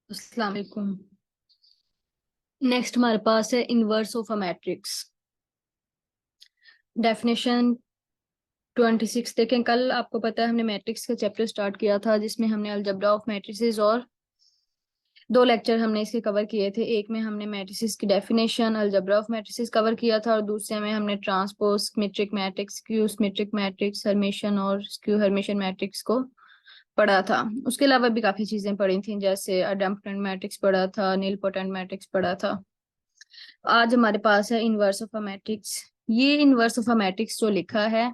अस्सलाम वालेकुम। नेक्स्ट हमारे पास है inverse of a matrix. Definition 26 देखें। कल आपको पता है हमने मैट्रिक्स का चैप्टर स्टार्ट किया था जिसमें हमने अलजेब्रा ऑफ मैट्रिसेस और दो लेक्चर हमने इसके कवर किए थे। एक में हमने मैट्रिसेस की definition algebra of matrices cover किया था और दूसरे में हमने transpose symmetric matrix, skew symmetric matrix, Hermitian और स्क्यू हर्मिशन मैट्रिक्स को पढ़ा था। उसके अलावा भी काफी चीजें पढ़ी थी, जैसे अडम्पटेंट मैट्रिक्स पढ़ा था, नीलपोटेंट मैट्रिक्स पढ़ा था। आज हमारे पास है इनवर्स ऑफ अ मैट्रिक्स। ये इनवर्स ऑफ अ मैट्रिक्स जो लिखा है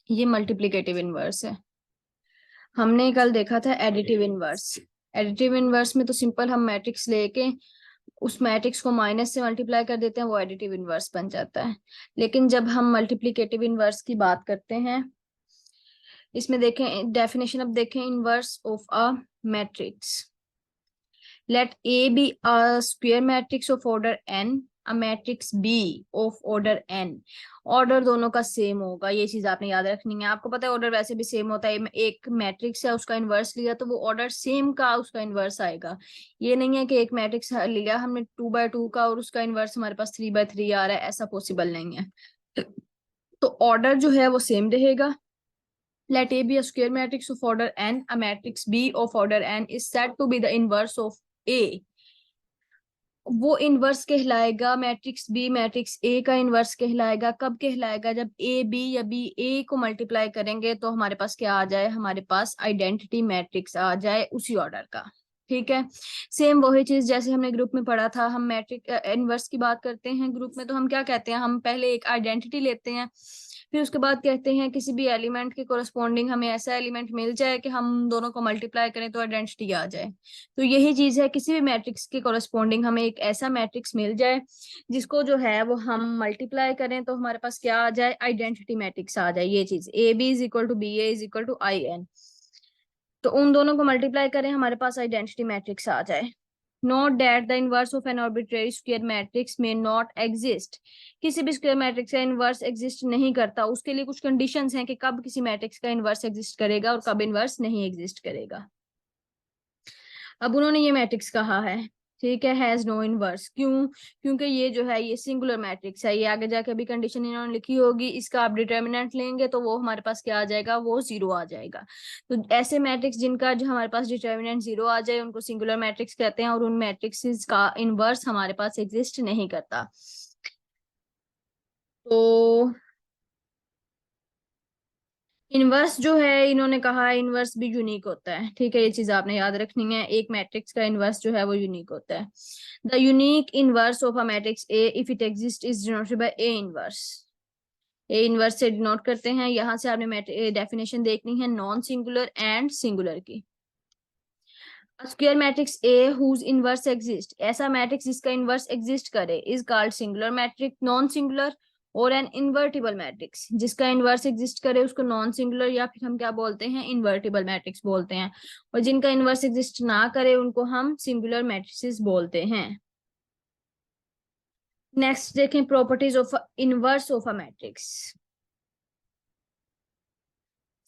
ये मल्टीप्लिकेटिव इनवर्स है। हमने कल देखा था एडिटिव इनवर्स। एडिटिव इनवर्स में तो सिंपल हम मैट्रिक्स लेके उस मैट्रिक्स को माइनस से मल्टीप्लाई कर देते हैं, वो एडिटिव इनवर्स बन जाता है। लेकिन जब हम मल्टीप्लिकेटिव इनवर्स की बात करते हैं, इसमें देखें डेफिनेशन, अब देखें inverse of a matrix. Let A be a square matrix of order n, a matrix B of order n। Order दोनों का सेम होगा, ये चीज आपने याद रखनी है। आपको पता है ऑर्डर वैसे भी सेम होता है। एक मैट्रिक्स है उसका इनवर्स लिया तो वो ऑर्डर सेम का उसका इनवर्स आएगा। ये नहीं है कि एक मैट्रिक्स लिया हमने 2 by 2 का और उसका इनवर्स हमारे पास 3 by 3 आ रहा है, ऐसा पॉसिबल नहीं है। तो ऑर्डर जो है वो सेम रहेगा। Let A be a square matrix of order n, a matrix B of order n is said to be the inverse of A। वो इनवर्स कहलाएगा, मैट्रिक्स बी मैट्रिक्स ए का इनवर्स कहलाएगा। कब कहलाएगा? जब ए बी या B ए को multiply करेंगे तो हमारे पास क्या आ जाए, हमारे पास आइडेंटिटी मैट्रिक्स आ जाए उसी ऑर्डर का। ठीक है, सेम वही चीज जैसे हमने ग्रुप में पढ़ा था। हम मैट्रिक इनवर्स की बात करते हैं ग्रुप में तो हम क्या कहते हैं, हम पहले एक आइडेंटिटी लेते हैं, फिर उसके बाद कहते हैं किसी भी एलिमेंट के कोरस्पॉन्डिंग हमें ऐसा एलिमेंट मिल जाए कि हम दोनों को मल्टीप्लाई करें तो आइडेंटिटी आ जाए। तो यही चीज है, किसी भी मैट्रिक्स के कोरस्पॉन्डिंग हमें एक ऐसा मैट्रिक्स मिल जाए जिसको जो है वो हम मल्टीप्लाई करें तो हमारे पास क्या आ जाए, आइडेंटिटी मैट्रिक्स आ जाए। ये चीज A B is equal to B A is equal to I N, तो उन दोनों को मल्टीप्लाई करें हमारे पास आइडेंटिटी मैट्रिक्स आ जाए। Note that the inverse of an arbitrary square matrix में नॉट एग्जिस्ट। किसी भी स्क्वायर मैट्रिक्स का इनवर्स एग्जिस्ट नहीं करता। उसके लिए कुछ कंडीशंस हैं कि कब किसी मैट्रिक्स का इनवर्स एग्जिस्ट करेगा और कब इनवर्स नहीं एग्जिस्ट करेगा। अब उन्होंने ये मैट्रिक्स कहा है, ठीक है, हैज नो इनवर्स। क्यों? क्योंकि ये जो है ये सिंगुलर मैट्रिक्स है। ये आगे जाके अभी कंडीशन इन्होंने लिखी होगी, इसका आप डिटर्मिनेंट लेंगे तो वो हमारे पास क्या आ जाएगा, वो 0 आ जाएगा। तो ऐसे मैट्रिक्स जिनका जो हमारे पास डिटर्मिनेंट 0 आ जाए उनको सिंगुलर मैट्रिक्स कहते हैं और उन मैट्रिक्स का इनवर्स हमारे पास एग्जिस्ट नहीं करता। तो इनवर्स जो है इन्होंने कहा है इनवर्स भी यूनिक होता है। ठीक है, ये चीज आपने याद रखनी है, एक मैट्रिक्स का इनवर्स जो है वो यूनिक होता है। The unique inverse of a matrix A if it exist is denoted by A inverse. A inverse से डिनोट करते हैं। यहां से आपने डेफिनेशन देखनी है नॉन सिंगुलर एंड सिंगुलर की। Square matrix A whose inverse exist, ऐसा मैट्रिक्स जिसका इनवर्स एग्जिस्ट करे, is called singular matrix. Non singular और एन इन्वर्टिबल मैट्रिक्स जिसका इनवर्स एग्जिस्ट करे उसको नॉन सिंगुलर या फिर हम क्या बोलते हैं, इन्वर्टिबल मैट्रिक्स बोलते हैं। और जिनका इनवर्स एग्जिस्ट ना करे उनको हम सिंगुलर मैट्रिसेस बोलते हैं। नेक्स्ट देखें properties of inverse of a matrix.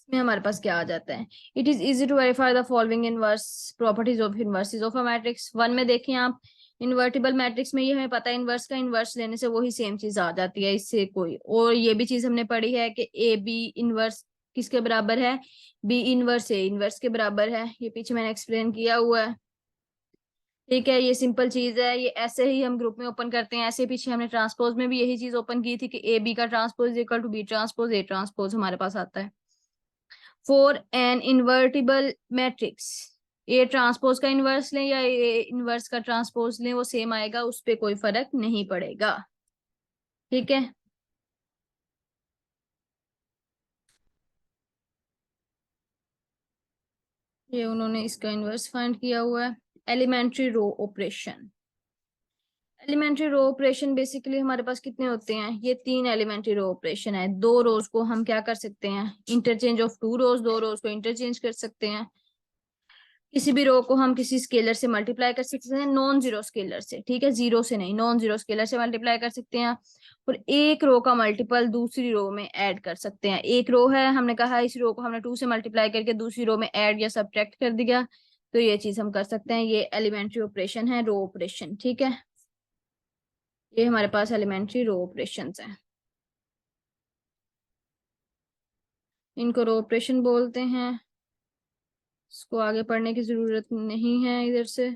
में हमारे पास क्या आ जाता है, it is easy to verify the following inverse properties of inverses of a matrix. One में देखें आप, इन्वर्टिबल मैट्रिक्स में ये हमें पता है इनवर्स का इनवर्स लेने से वही सेम चीज आ जाती है, इससे कोई। और ये भी चीज हमने पढ़ी है कि ए बी इनवर्स किसके बराबर है, बी इनवर्स ए इनवर्स के बराबर है। ये पीछे मैंने एक्सप्लेन किया हुआ है। ठीक है, ये सिंपल चीज है, ये ऐसे ही हम ग्रुप में ओपन करते हैं। ऐसे पीछे हमने ट्रांसपोज में भी यही चीज ओपन की थी कि ए बी का transpose equal to B transpose A transpose हमारे पास आता है। For an invertible matrix, A transpose का इनवर्स लें या ए इनवर्स का ट्रांसपोज लें वो सेम आएगा, उस पर कोई फर्क नहीं पड़ेगा। ठीक है, ये उन्होंने इसका इनवर्स फाइंड किया हुआ है। Elementary row operation. Elementary row operation basically हमारे पास कितने होते हैं, ये 3 एलिमेंट्री रो ऑपरेशन है। 2 रोज को हम क्या कर सकते हैं, इंटरचेंज ऑफ 2 रोज, 2 रोज को इंटरचेंज कर सकते हैं। किसी भी रो को हम किसी स्केलर से मल्टीप्लाई कर सकते हैं, नॉन जीरो स्केलर से। ठीक है, जीरो से नहीं, नॉन जीरो स्केलर से मल्टीप्लाई कर सकते हैं। और एक रो का मल्टीपल दूसरी रो में ऐड कर सकते हैं। एक रो है, हमने कहा इस रो को हमने 2 से मल्टीप्लाई करके दूसरी रो में ऐड या सब्ट्रैक्ट कर दिया तो ये चीज हम कर सकते हैं। ये एलिमेंट्री ऑपरेशन है, रो ऑपरेशन, ठीक है। ये हमारे पास एलिमेंट्री रो ऑपरेशंस हैं, इनको रो ऑपरेशन बोलते हैं। इसको आगे पढ़ने की जरूरत नहीं है इधर से।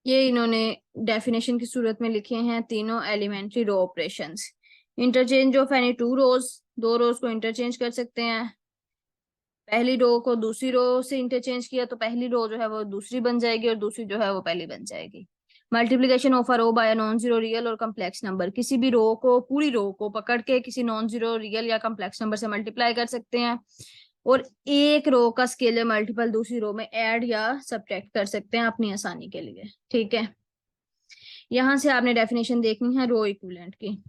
ये इन्होंने डेफिनेशन की सूरत में लिखे हैं तीनों elementary row operations. Interchange of any two rows, दो रोज को इंटरचेंज कर सकते हैं। पहली रो को दूसरी रो से इंटरचेंज किया तो पहली रो जो है वो दूसरी बन जाएगी और दूसरी जो है वो पहली बन जाएगी। Multiplication of a row by non zero real और कम्प्लेक्स नंबर, किसी भी रो को, पूरी रो को पकड़ के किसी नॉन जीरो रियल या कम्प्लेक्स नंबर से मल्टीप्लाई कर सकते हैं। और एक रो का स्केलर मल्टीपल दूसरी रो में ऐड या सब्ट्रैक्ट कर सकते हैं अपनी आसानी के लिए, ठीक है। यहां से आपने डेफिनेशन देखनी है रो इक्विवेलेंट की।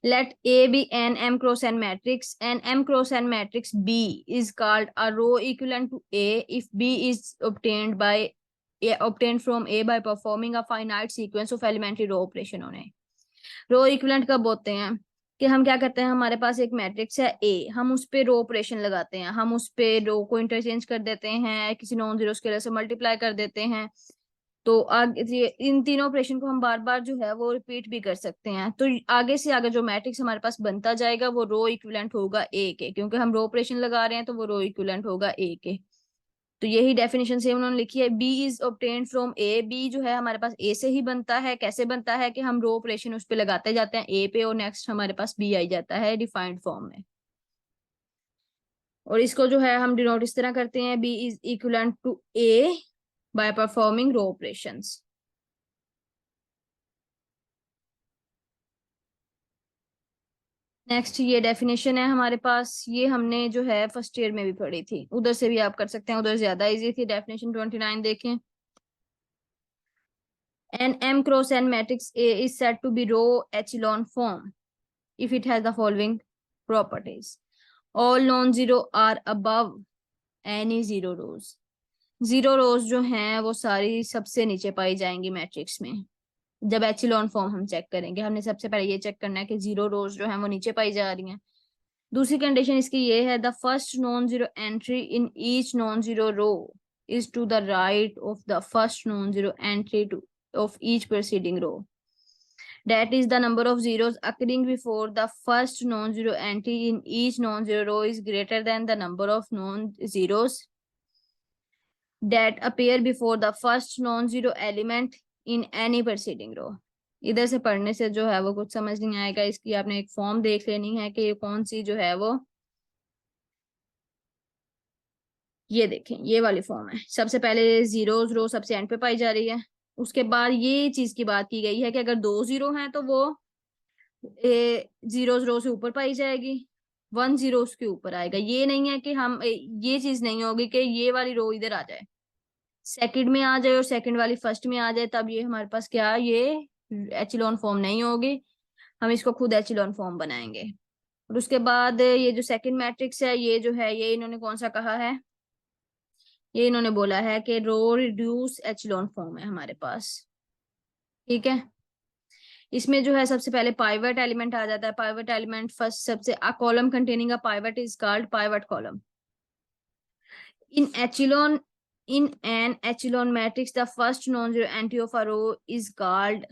Let A be an M cross N matrix, and M cross N matrix B is called a row equivalent to A if B is obtained from A by performing a finite sequence of elementary row operation on A. Row equivalent कब होते हैं कि हम क्या करते हैं, हमारे पास एक मैट्रिक्स है ए, हम उस पे रो ऑपरेशन लगाते हैं, हम उस पे रो को इंटरचेंज कर देते हैं, किसी नॉन जीरो स्केलर से मल्टीप्लाई कर देते हैं। तो आगे इन तीनों ऑपरेशन को हम बार बार जो है वो रिपीट भी कर सकते हैं। तो आगे से आगे जो मैट्रिक्स हमारे पास बनता जाएगा वो रो इक्विवेलेंट होगा ए के, क्योंकि हम रो ऑपरेशन लगा रहे हैं तो वो रो इक्विवेलेंट होगा ए के। तो यही डेफिनेशन से उन्होंने लिखी है, B is obtained from A. B जो है हमारे पास ए से ही बनता है। कैसे बनता है कि हम रो ऑपरेशन उस पे लगाते जाते हैं ए पे और नेक्स्ट हमारे पास बी आई जाता है डिफाइंड फॉर्म में। और इसको जो है हम डिनोट इस तरह करते हैं, B is equivalent to A by performing row operations. Next ये डेफिनेशन है हमारे पास, ये हमने जो है फर्स्ट ईयर में भी पढ़ी थी, उधर से भी आप कर सकते हैं, उधर ज्यादा इजी थी। डेफिनेशन 29 देखें। An m cross n matrix A is said to be row echelon form if it has the following properties: all non-zero are above any zero rows। Zero रोज जो हैं वो सारी सबसे नीचे पाई जाएंगी मैट्रिक्स में। जब एचिलॉन फॉर्म हम चेक करेंगे, हमने सबसे पहले ये चेक करना है कि जीरो रोज जो हैं वो नीचे पाई जा रही हैं। दूसरी कंडीशन इसकी ये है, the first non zero entry in each non zero row is to the right of the first non zero entry to of each preceding row. That is, the number of zeros occurring before the first non-zero entry in each non-zero row is greater than the number of non-zeros that appear before the first non-zero element in any preceding row। इधर से पढ़ने से जो है वो कुछ समझ नहीं आएगा, इसकी आपने एक फॉर्म देख लेनी है कि ये कौन सी जो है वो, ये देखें ये वाली फॉर्म है। सबसे पहले जीरोस रो सबसे एंड पे पाई जा रही है। उसके बाद ये चीज की बात की गई है कि अगर दो जीरो हैं तो वो जीरो रो से ऊपर पाई जाएगी, वन जीरो उसके ऊपर आएगा। ये नहीं है कि हम ये चीज नहीं होगी कि ये वाली रो इधर आ जाए, सेकंड में आ जाए और सेकंड वाली फर्स्ट में आ जाए, तब ये हमारे पास क्या, ये एचिलॉन फॉर्म नहीं होगी। हम इसको खुद एचिलॉन फॉर्म बनाएंगे। और उसके बाद ये जो सेकंड मैट्रिक्स है, ये जो है ये इन्होंने कौन सा कहा है, ये इन्होंने बोला है कि रो रिड्यूस एचिलॉन फॉर्म है हमारे पास, ठीक है। इसमें जो है सबसे पहले पाइवट एलिमेंट आ जाता है। पाइवट एलिमेंट फर्स्ट सबसे, a column containing a pivot is called pivot column. In echelon, in an echelon matrix the first non zero entry of a row is called.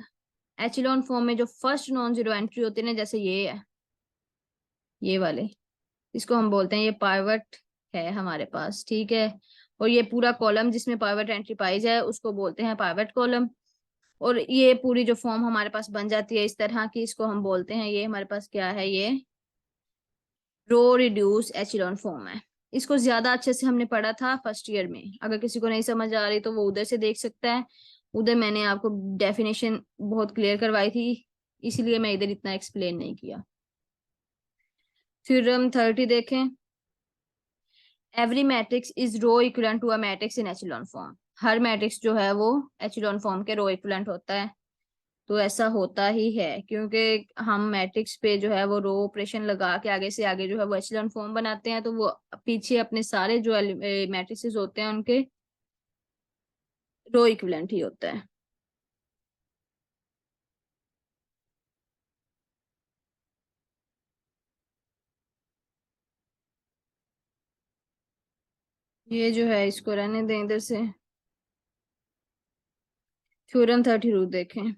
Echelon form में जो first non zero entry होती है ना, जैसे ये है, ये वाले, इसको हम बोलते हैं ये पाइवट है हमारे पास, ठीक है। और ये पूरा कॉलम जिसमें पाइवट एंट्री पाई जाए उसको बोलते हैं पाइवट कॉलम। और ये पूरी जो फॉर्म हमारे पास बन जाती है इस तरह की, इसको हम बोलते हैं, ये हमारे पास क्या है, ये रो रिड्यूस एचिलॉन फॉर्म है। इसको ज्यादा अच्छे से हमने पढ़ा था फर्स्ट ईयर में, अगर किसी को नहीं समझ आ रही तो वो उधर से देख सकता है। उधर मैंने आपको डेफिनेशन बहुत क्लियर करवाई थी, इसलिए मैं इधर इतना एक्सप्लेन नहीं किया। फिर हम 30 देखें। Every matrix is row equivalent to a matrix in echelon form. हर मैट्रिक्स जो है वो एचिलॉन फॉर्म के रो इक्विवेलेंट होता है। तो ऐसा होता ही है क्योंकि हम मैट्रिक्स पे जो है वो रो ऑपरेशन लगा के आगे से आगे जो है वो एचेलॉन फॉर्म बनाते हैं, तो वो पीछे अपने सारे जो मैट्रिसेस होते हैं उनके रो इक्विवेलेंट ही होता है। ये जो है इसको रहने दें इधर से। थ्योरम 32 देखें।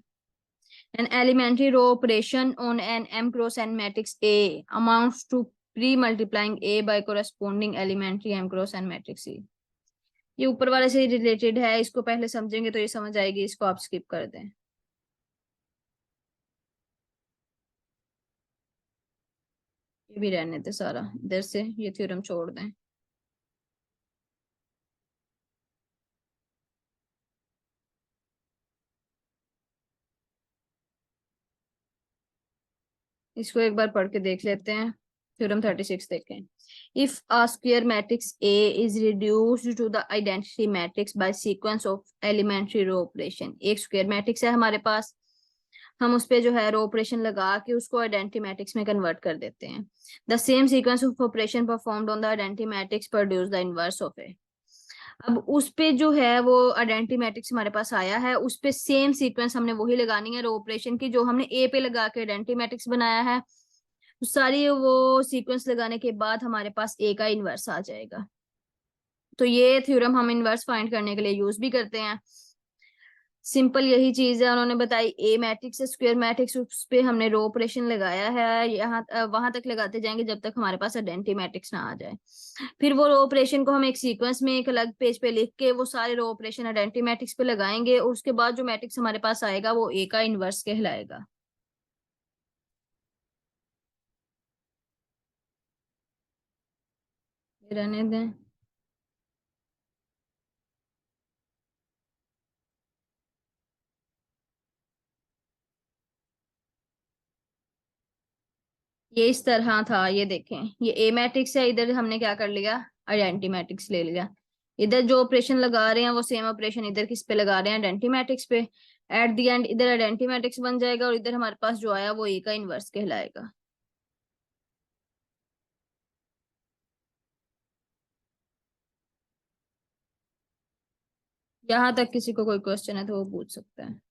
An elementary row operation on an m cross n matrix A amounts to pre-multiplying A by corresponding elementary m cross n matrix C। ये ऊपर वाले से रिलेटेड है, इसको पहले समझेंगे तो ये समझ आएगी, इसको आप स्किप कर दें। ये भी रहने दें सारा, इधर से ये थ्योरम छोड़ दें। इसको एक बार पढ़ के देख लेते हैं। थ्योरम 36 देखें। If a square matrix A is reduced to the identity matrix by sequence of elementary row operation. एक स्क्वायर मैट्रिक्स है हमारे पास, हम उस पे जो है रो ऑपरेशन लगा के उसको आइडेंटिटी मैट्रिक्स में कन्वर्ट कर देते हैं। The same sequence of operation performed on the identity matrix produce the inverse of A. अब उस पे जो है वो आइडेंटिटी मैट्रिक्स हमारे पास आया है, उस पे सेम सीक्वेंस हमने वही लगानी है रो ऑपरेशन की जो हमने ए पे लगा के आइडेंटिटी मैट्रिक्स बनाया है। सारी वो सीक्वेंस लगाने के बाद हमारे पास ए का इनवर्स आ जाएगा। तो ये थ्योरम हम इनवर्स फाइंड करने के लिए यूज भी करते हैं। सिंपल यही चीज है, उन्होंने बताई ए मैट्रिक्स है स्क्वायर मैट्रिक्स, उस पे हमने रो ऑपरेशन लगाया है, यहाँ वहां तक लगाते जाएंगे जब तक हमारे पास आइडेंटिटी मैट्रिक्स ना आ जाए। फिर वो रो ऑपरेशन को हम एक सीक्वेंस में एक अलग पेज पे लिख के वो सारे रो ऑपरेशन आइडेंटिटी मैट्रिक्स पे लगाएंगे और उसके बाद जो मैट्रिक्स हमारे पास आएगा वो ए का इनवर्स कहलाएगा। ये रहने दें। ये इस तरह था, ये देखें, ये ए मैट्रिक्स है, इधर हमने क्या कर लिया, आइडेंटिटी मैट्रिक्स ले लिया। इधर जो ऑपरेशन लगा रहे हैं वो सेम ऑपरेशन इधर किस पे लगा रहे हैं, आइडेंटिटी मैट्रिक्स पे। एट द एंड इधर आइडेंटिटी मैट्रिक्स बन जाएगा और इधर हमारे पास जो आया वो ए का इनवर्स कहलाएगा। यहाँ तक किसी को कोई क्वेश्चन है तो वो पूछ सकता है।